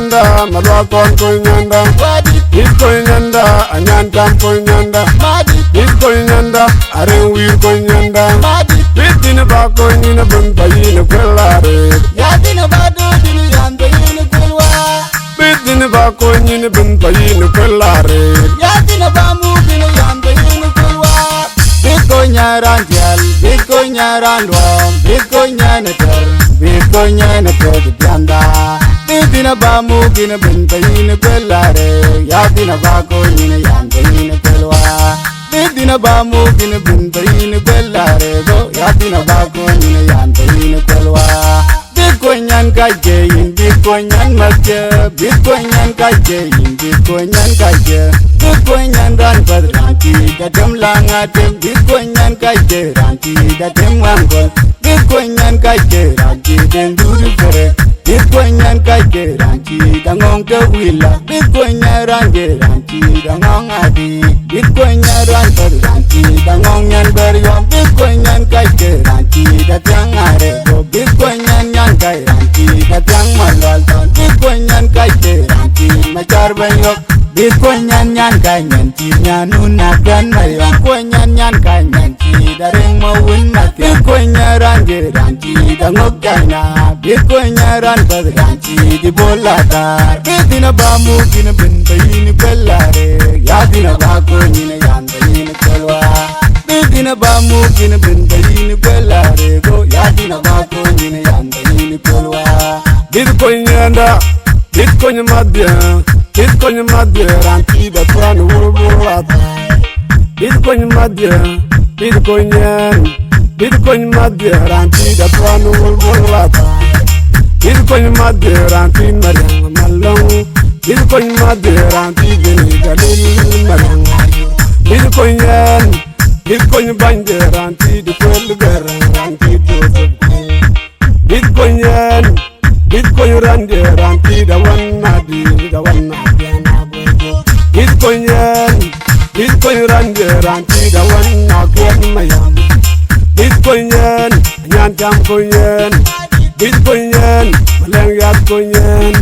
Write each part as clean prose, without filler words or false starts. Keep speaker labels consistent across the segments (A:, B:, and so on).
A: nyanda, malwa kon ko nyanda. Bit ko nyanda, anyan tam ko nyanda. Bit ko nyanda, are wir ko nyanda. Bit dina ba ko nyina bun bayin kwelare.
B: Ya dina ba do dina yan bayin kwelwa.
A: Bit dina ba ko nyina bun bayin kwelare.
B: Ya dina ba mu dina yan bayin kwelwa. Bit ko nyaran dial, bit ko nyaran luam, bit ko nyanater, bit ko nyanater dianda. Bit dina ba mu dina bun bayin kwelare. Ya dina ba ko nyina yan bayin kwelwa. Bit dina ba mu dina bun bayin kwelare go. Ya dina ba ko nyina yan bayin kwelwa. Bitcoin kaje, Bitcoin makke, Bitcoin kaje, Bitcoin kaje, Bitcoin ran padranti, datem langatem, Bitcoin kaje, ranti, datem wangol, Bitcoin kaje, ranti, den duri fere, Bitcoin kaje, ranti, dangong ke willa, Bitcoin range, ranti, dangong adi, Bitcoin ran padranti, dangong yan beryom, Bitcoin kaje, ranti, datem are, Bitcoin kai ranti datang malwal ton Bitcoin kai ranti macar banyok Bitcoin kai nyanti nyanuna kan mayong Bitcoin kai nyanti dareng mawin mat Bitcoin range ranti dangok kaina Bitcoin ran pad ranti di bolata Bitina bamu kina bentain pelare ya dina bako ni yan bayin kelwa Bitina bamu kina bentain pelare go ya dina bako ni yan
A: Bitcoin yanda, Bitcoin madya, Bitcoin madya, ranti da tuan wulwulat. Bitcoin madya, Bitcoin yan, Bitcoin madya, ranti da tuan wulwulat. Bitcoin madya, ranti marang malong, Bitcoin madya, ranti geni galil marang. Bitcoin yan, Bitcoin banje, ranti di pelgar, ranti tutup. Bitcoin yan, Bitcoin rande ranti da wanna bojo. Bitcoin yan, Bitcoin rande ranti da wanna mayam. Bitcoin yan, nyan tam ko yan. Bitcoin yan, malang yat ko yan.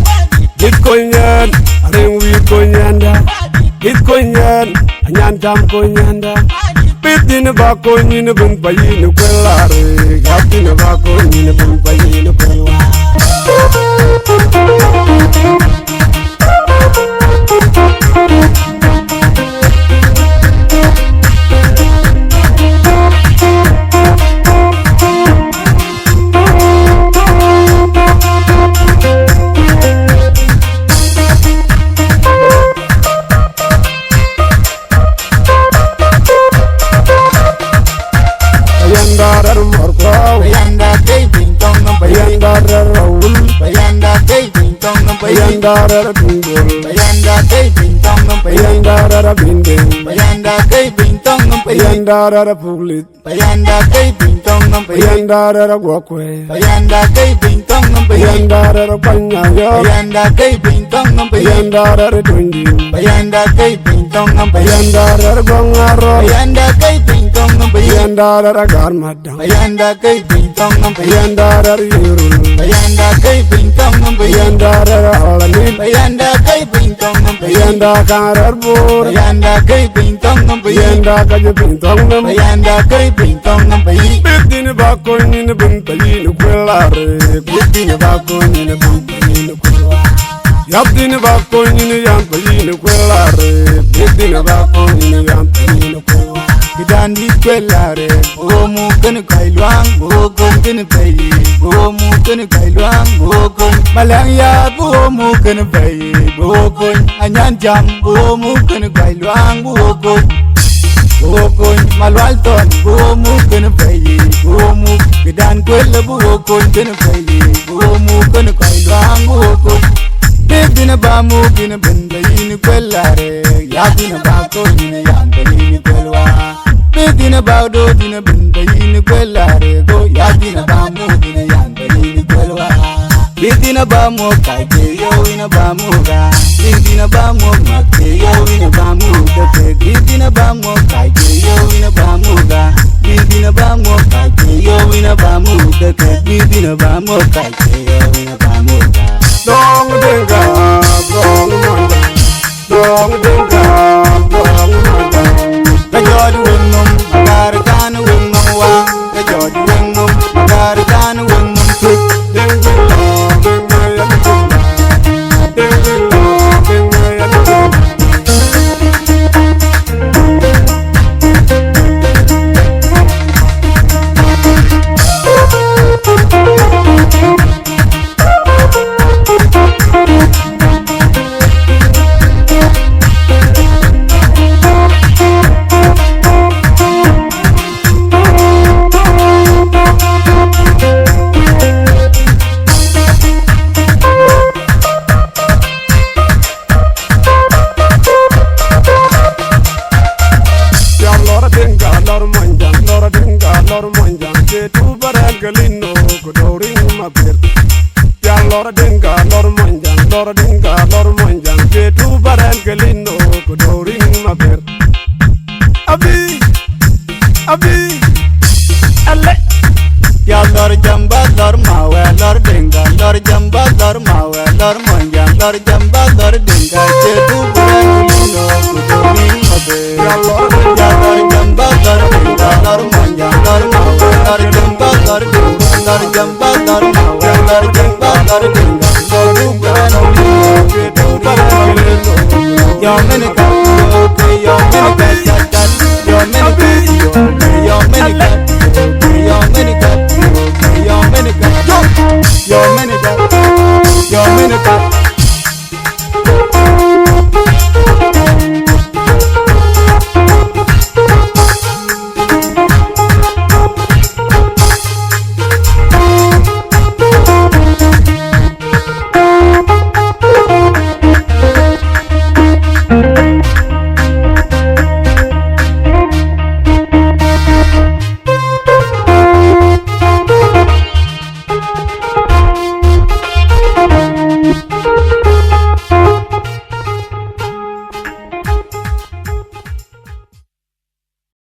A: Bitcoin yan, areng wi ko yanda. Bitcoin yan, nyan tam ko yanda. Bitina ba ko nyina bun bayin kwelare. Bitina ba ko nyina bun bayin kwelare. Bayandara tunggul,
B: bayanda kay bintang ng
A: bayandara binding,
B: bayanda kay bintang ng
A: bayandara pulit,
B: bayanda kay bintang ng
A: bayandara gwakwe,
B: bayanda kay bintang ng
A: bayandara panyayo,
B: bayanda kay bintang ng
A: bayandara tunjin,
B: bayanda kay bintang ng
A: bayandara bangaro,
B: bayanda kay bintang ng
A: bayandara garmadang,
B: bayanda kay bintang ng
A: bayandara yurul,
B: bayanda kay bintang ng
A: bayandara alamin,
B: bayanda kay bintang ng
A: bayanda kararbur,
B: bayanda kay bintang ng
A: bayanda kaje bintang ng
B: bayanda kay bintang ng Payii.
A: Bitina bako nyina bun Payii no kwelare. Bitina bako nyina bun Payii no kwelare. Yabdina bako nyina yan Payii no kwelare. Bitina bako nyina yan Payii no kwelare.
B: Kidandi kwelare, o mu kan kailwang, o kon kan Payii, o mu kan kailwang, o kon malang ya, o mu kan Payii, o kon anyan jam, o mu kan kailwang, o kon malwal ton, o mu kan Payii, o mu kidan kwela, o kon kan Payii, o mu kan kailwang, o kon bina bamu bina bendayin kwelare, ya bina bako bina yan bendayin kwelwa. Bitina baudo dina bendayin kwelare go, ya bina bamu bina yan bendayin kwelwa. Bitina bamu kaje yo ina bamu ga, bitina bamu makke yo ina bamu ga, bitina bamu kaje yo ina bamu ga, bitina bamu kaje yo ina bamu ga, bitina bamu kaje yo ina bamu ga.
A: Dong Dinka.
B: lor monjang lor jamba lor dinka chetu burangulino kudoni mabe ya lor jamba lor dinka lor monjang lor mawe lor jamba lor dinka lor jamba lor mawe lor jamba lor dinka chetu burangulino kudoni mabe yo menika yo menika chat yo menika yo menika yo menika yo menika yo menika